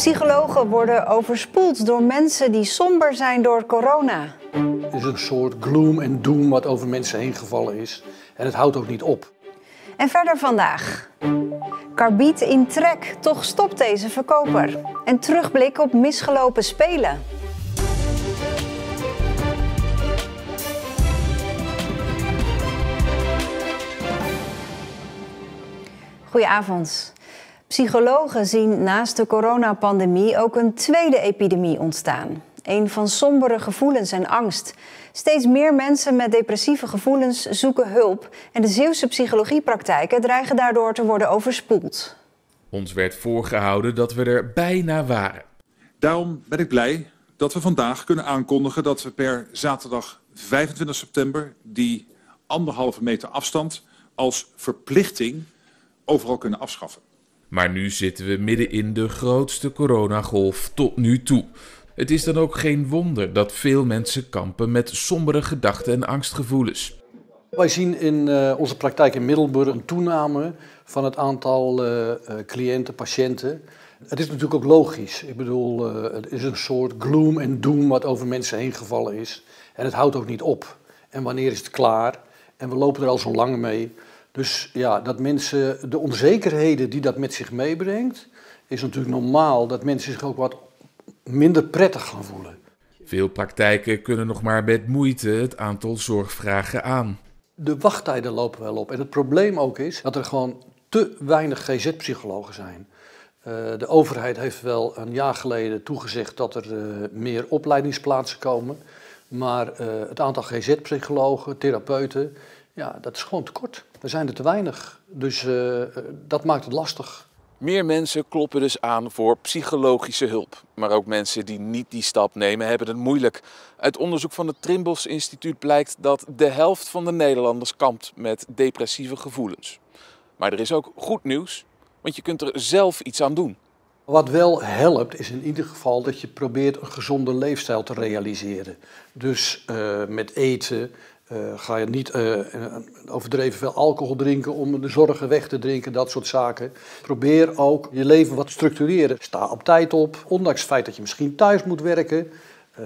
Psychologen worden overspoeld door mensen die somber zijn door corona. Het is een soort gloom en doom wat over mensen heen gevallen is. En het houdt ook niet op. En verder vandaag. Karbiet in trek, toch stopt deze verkoper. En terugblik op misgelopen spelen. Goedenavond. Psychologen zien naast de coronapandemie ook een tweede epidemie ontstaan. Een van sombere gevoelens en angst. Steeds meer mensen met depressieve gevoelens zoeken hulp en de Zeeuwse psychologiepraktijken dreigen daardoor te worden overspoeld. Ons werd voorgehouden dat we er bijna waren. Daarom ben ik blij dat we vandaag kunnen aankondigen dat we per zaterdag 25 september die 1,5 meter afstand als verplichting overal kunnen afschaffen. Maar nu zitten we midden in de grootste coronagolf tot nu toe. Het is dan ook geen wonder dat veel mensen kampen met sombere gedachten en angstgevoelens. Wij zien in onze praktijk in Middelburg een toename van het aantal cliënten, patiënten. Het is natuurlijk ook logisch. Ik bedoel, het is een soort gloom en doom wat over mensen heen gevallen is. En het houdt ook niet op. En wanneer is het klaar? En we lopen er al zo lang mee. Dus ja, dat mensen, de onzekerheden die dat met zich meebrengt, is natuurlijk normaal dat mensen zich ook wat minder prettig gaan voelen. Veel praktijken kunnen nog maar met moeite het aantal zorgvragen aan. De wachttijden lopen wel op. En het probleem ook is dat er gewoon te weinig GZ-psychologen zijn. De overheid heeft wel een jaar geleden toegezegd dat er meer opleidingsplaatsen komen. Maar het aantal GZ-psychologen, therapeuten, ja, dat is gewoon tekort. Er zijn er te weinig. Dus dat maakt het lastig. Meer mensen kloppen dus aan voor psychologische hulp. Maar ook mensen die niet die stap nemen, hebben het moeilijk. Uit onderzoek van het Trimbos Instituut blijkt dat de helft van de Nederlanders kampt met depressieve gevoelens. Maar er is ook goed nieuws, want je kunt er zelf iets aan doen. Wat wel helpt is in ieder geval dat je probeert een gezonde leefstijl te realiseren. Dus met eten ga je niet overdreven veel alcohol drinken om de zorgen weg te drinken, dat soort zaken. Probeer ook je leven wat te structureren. Sta op tijd op, ondanks het feit dat je misschien thuis moet werken.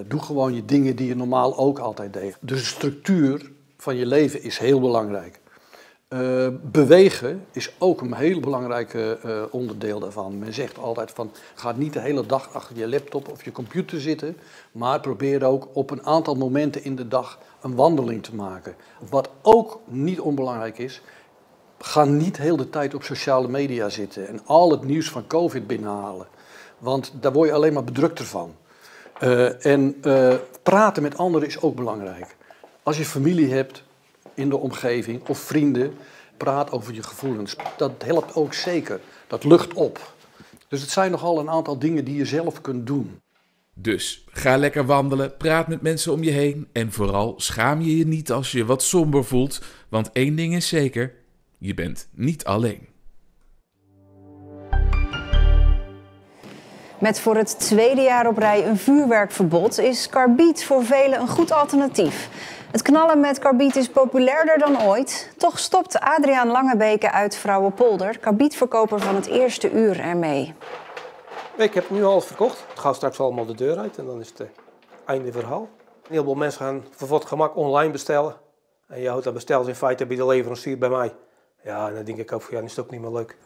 Doe gewoon je dingen die je normaal ook altijd deed. Dus de structuur van je leven is heel belangrijk. Bewegen is ook een heel belangrijk onderdeel daarvan. Men zegt altijd van, ga niet de hele dag achter je laptop of je computer zitten, maar probeer ook op een aantal momenten in de dag een wandeling te maken. Wat ook niet onbelangrijk is, ga niet heel de tijd op sociale media zitten en al het nieuws van COVID binnenhalen. Want daar word je alleen maar bedrukter van. Praten met anderen is ook belangrijk. Als je familie hebt in de omgeving of vrienden, praat over je gevoelens. Dat helpt ook zeker. Dat lucht op. Dus het zijn nogal een aantal dingen die je zelf kunt doen. Dus ga lekker wandelen, praat met mensen om je heen en vooral schaam je je niet als je wat somber voelt. Want één ding is zeker, je bent niet alleen. Met voor het tweede jaar op rij een vuurwerkverbod is karbiet voor velen een goed alternatief. Het knallen met karbiet is populairder dan ooit. Toch stopt Adriaan Langebeke uit Vrouwenpolder, karbietverkoper van het eerste uur, ermee. Ik heb nu alles verkocht. Het gaat straks allemaal de deur uit en dan is het einde verhaal. Een heleboel mensen gaan voor het gemak online bestellen. En je houdt dat besteld in feite bij de leverancier bij mij. Ja, en dan denk ik ook van ja, dan is het ook niet meer leuk.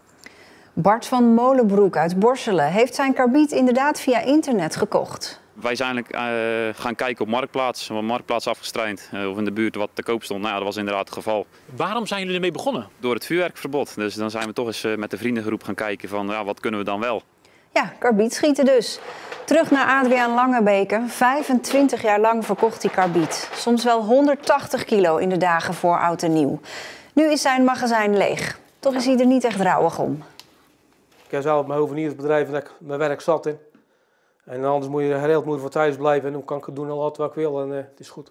Bart van Molenbroek uit Borselen heeft zijn karbiet inderdaad via internet gekocht. Wij zijn eigenlijk gaan kijken op Marktplaats, een Marktplaats afgestraind of in de buurt wat te koop stond. Nou, dat was inderdaad het geval. Waarom zijn jullie ermee begonnen? Door het vuurwerkverbod. Dus dan zijn we toch eens met de vriendengroep gaan kijken van ja, wat kunnen we dan wel. Ja, karbiet schieten dus. Terug naar Adriaan Langebeke. 25 jaar lang verkocht hij karbiet. Soms wel 180 kilo in de dagen voor oud en nieuw. Nu is zijn magazijn leeg. Toch is hij er niet echt rouwig om. Ik heb zelf mijn hoveniersbedrijf en ik mijn werk zat in. En anders moet je geregeld voor thuis blijven en dan kan ik het doen wat ik wil en het is goed.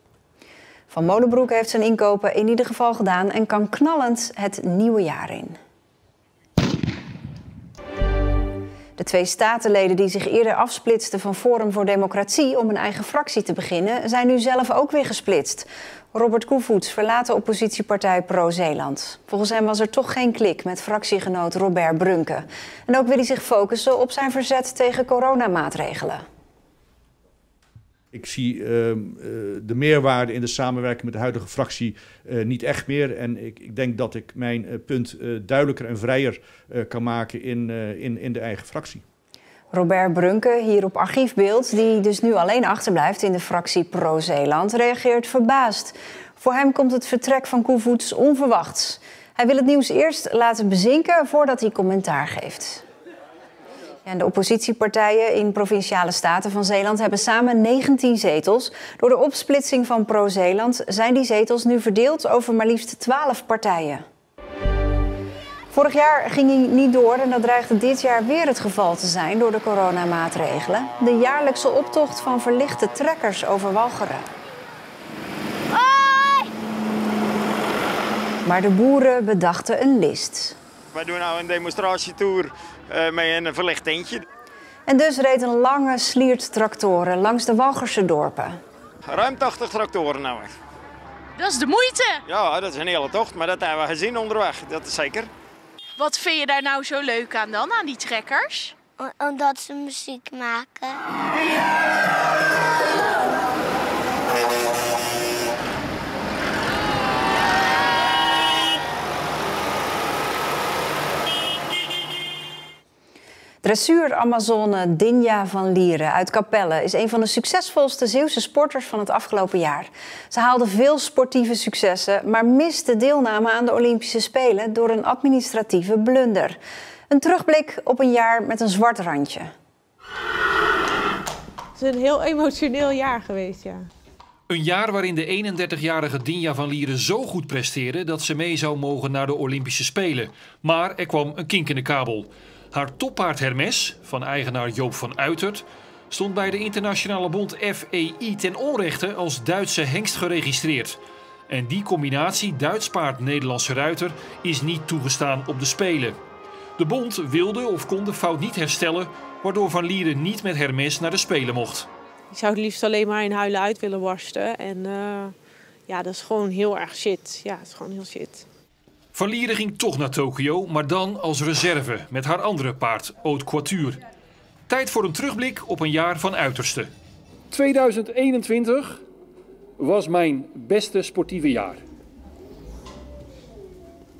Van Molenbroek heeft zijn inkopen in ieder geval gedaan en kan knallend het nieuwe jaar in. De 2 statenleden die zich eerder afsplitsten van Forum voor Democratie om een eigen fractie te beginnen, zijn nu zelf ook weer gesplitst. Robert Koevoets verlaat de oppositiepartij Pro-Zeeland. Volgens hem was er toch geen klik met fractiegenoot Robert Brunke. En ook wil hij zich focussen op zijn verzet tegen coronamaatregelen. Ik zie de meerwaarde in de samenwerking met de huidige fractie niet echt meer. En ik denk dat ik mijn punt duidelijker en vrijer kan maken in de eigen fractie. Robert Brunke, hier op archiefbeeld, die dus nu alleen achterblijft in de fractie Pro-Zeeland, reageert verbaasd. Voor hem komt het vertrek van Koevoets onverwachts. Hij wil het nieuws eerst laten bezinken voordat hij commentaar geeft. En de oppositiepartijen in Provinciale Staten van Zeeland hebben samen 19 zetels. Door de opsplitsing van Pro-Zeeland zijn die zetels nu verdeeld over maar liefst 12 partijen. Vorig jaar ging hij niet door en dat dreigde dit jaar weer het geval te zijn door de coronamaatregelen. De jaarlijkse optocht van verlichte trekkers over Walcheren. Hoi! Maar de boeren bedachten een list. Wij doen nou een demonstratietour met een verlicht tentje. En dus reed een lange sliert tractoren langs de Walcherse dorpen. Ruim 80 tractoren nou. Dat is de moeite. Ja, dat is een hele tocht, maar dat hebben we gezien onderweg, dat is zeker. Wat vind je daar nou zo leuk aan dan, aan die trekkers? Omdat ze muziek maken. Dressuur-Amazone Dinja van Lieren uit Capelle is een van de succesvolste Zeeuwse sporters van het afgelopen jaar. Ze haalde veel sportieve successen, maar miste deelname aan de Olympische Spelen door een administratieve blunder. Een terugblik op een jaar met een zwart randje. Het is een heel emotioneel jaar geweest, ja. Een jaar waarin de 31-jarige Dinja van Lieren zo goed presteerde dat ze mee zou mogen naar de Olympische Spelen. Maar er kwam een kink in de kabel. Haar toppaard Hermes, van eigenaar Joop van Uitert, stond bij de internationale bond FEI ten onrechte als Duitse hengst geregistreerd. En die combinatie Duits paard Nederlandse ruiter is niet toegestaan op de Spelen. De bond wilde of kon de fout niet herstellen, waardoor Van Lieren niet met Hermes naar de Spelen mocht. Ik zou het liefst alleen maar in huilen uit willen barsten. En ja, dat is gewoon heel erg shit. Ja, het is gewoon heel shit. Van Lieren ging toch naar Tokio, maar dan als reserve met haar andere paard, Haute Couture. Tijd voor een terugblik op een jaar van uiterste. 2021 was mijn beste sportieve jaar.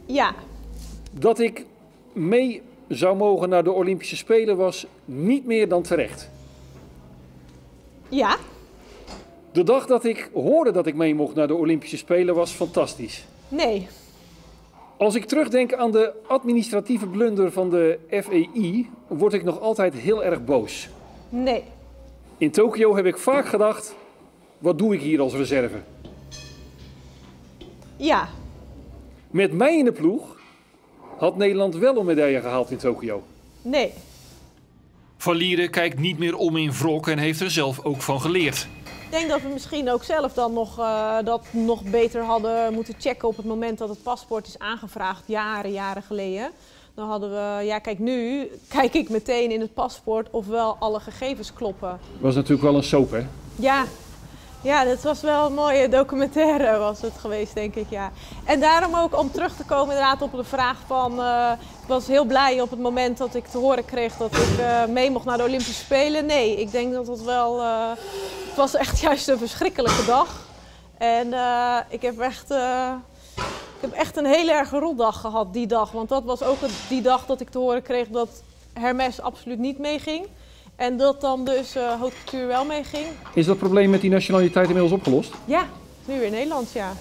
Ja. Dat ik mee zou mogen naar de Olympische Spelen was niet meer dan terecht. Ja. De dag dat ik hoorde dat ik mee mocht naar de Olympische Spelen was fantastisch. Nee. Als ik terugdenk aan de administratieve blunder van de FEI, word ik nog altijd heel erg boos. Nee. In Tokio heb ik vaak gedacht, wat doe ik hier als reserve? Ja. Met mij in de ploeg had Nederland wel een medaille gehaald in Tokio. Nee. Van Lieren kijkt niet meer om in wrok en heeft er zelf ook van geleerd. Ik denk dat we misschien ook zelf dan dat nog beter hadden moeten checken op het moment dat het paspoort is aangevraagd, jaren geleden. Dan hadden we, ja kijk nu, kijk ik meteen in het paspoort of wel alle gegevens kloppen. Dat was natuurlijk wel een soap, hè? Ja, dat was wel een mooie documentaire was het geweest, denk ik, ja. En daarom ook om terug te komen inderdaad op de vraag van... ik was heel blij op het moment dat ik te horen kreeg dat ik mee mocht naar de Olympische Spelen. Nee, ik denk dat het wel... het was echt juist een verschrikkelijke dag. En ik heb echt een hele erg rotdag gehad die dag. Want dat was ook die dag dat ik te horen kreeg dat Hermes absoluut niet meeging. En dat dan dus Haute Couture wel meeging. Is dat probleem met die nationaliteit inmiddels opgelost? Ja, nu weer Nederlands, ja.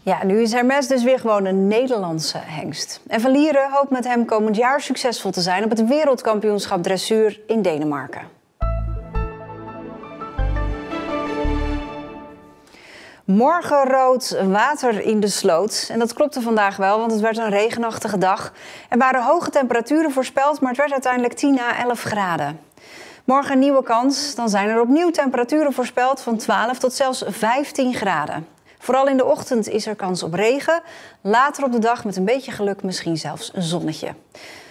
Ja, nu is Hermes dus weer gewoon een Nederlandse hengst. En Van Lieren hoopt met hem komend jaar succesvol te zijn op het wereldkampioenschap dressuur in Denemarken. Morgenrood water in de sloot. En dat klopte vandaag wel, want het werd een regenachtige dag. Er waren hoge temperaturen voorspeld, maar het werd uiteindelijk 10 à 11 graden. Morgen een nieuwe kans. Dan zijn er opnieuw temperaturen voorspeld van 12 tot zelfs 15 graden. Vooral in de ochtend is er kans op regen. Later op de dag met een beetje geluk misschien zelfs een zonnetje.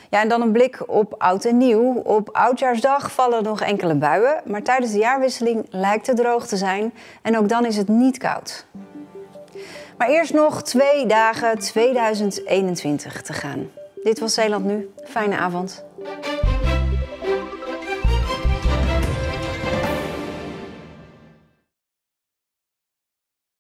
Ja, en dan een blik op oud en nieuw. Op Oudjaarsdag vallen nog enkele buien, maar tijdens de jaarwisseling lijkt het droog te zijn en ook dan is het niet koud. Maar eerst nog 2 dagen 2021 te gaan. Dit was Zeeland Nu. Fijne avond.